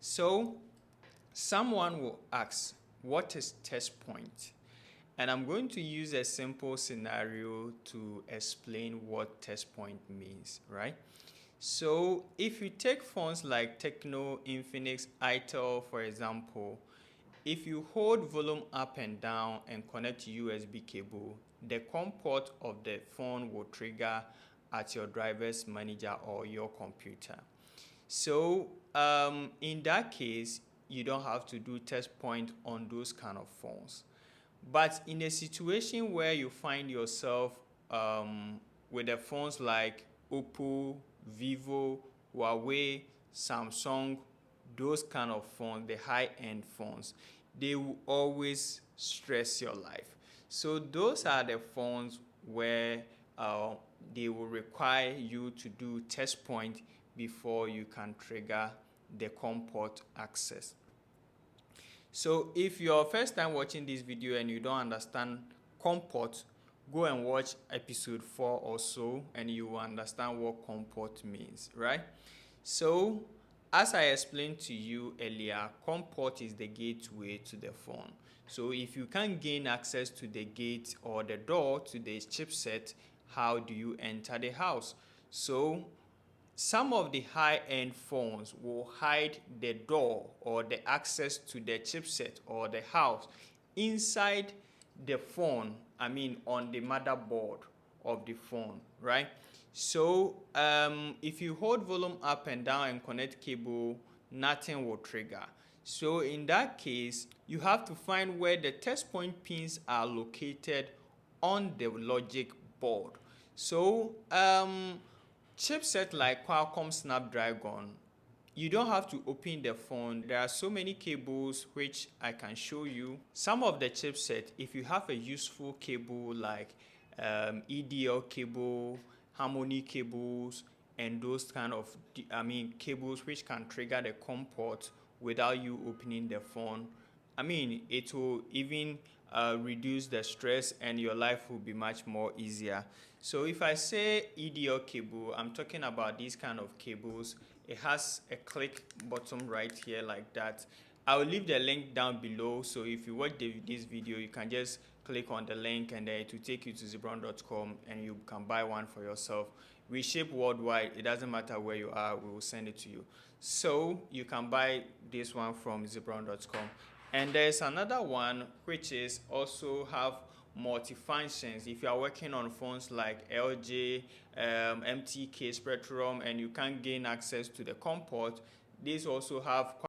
So someone will ask, what is test point? And I'm going to use a simple scenario to explain what test point means, right? So if you take phones like Tecno, Infinix, Itel, for example, if you hold volume up and down and connect USB cable, the COM port of the phone will trigger at your driver's manager or your computer. So in that case, you don't have to do test point on those kind of phones. But in a situation where you find yourself with the phones like Oppo, Vivo, Huawei, Samsung, those kind of phones, the high-end phones, they will always stress your life. So those are the phones where they will require you to do test point before you can trigger the COM port access. So if you're first time watching this video and you don't understand COM port, go and watch episode 4 or so and you will understand what COM port means, right? So as I explained to you earlier, COM port is the gateway to the phone. So if you can't gain access to the gate or the door to the chipset, how do you enter the house? So some of the high-end phones will hide the door or the access to the chipset or the house inside the phone, on the motherboard of the phone, right? So if you hold volume up and down and connect cable, nothing will trigger. So in that case, you have to find where the test point pins are located on the logic board. So chipset like Qualcomm Snapdragon, you don't have to open the phone. There are so many cables which I can show you. Some of the chipset, if you have a useful cable like EDL cable, harmony cables, and those kind of cables which can trigger the COM port without you opening the phone, it will even reduce the stress and your life will be much more easier. So if I say EDL cable, I'm talking about these kind of cables. It has a click button right here like that. I'll leave the link down below, so if you watch this video, you can just click on the link and then it will take you to Zebroon.com and you can buy one for yourself. We ship worldwide. It doesn't matter where you are, we will send it to you. So you can buy this one from Zebroon.com. And there's another one which is also have multi-functions. If you are working on phones like LG, MTK, Spectrum, and you can't gain access to the COM port, these also have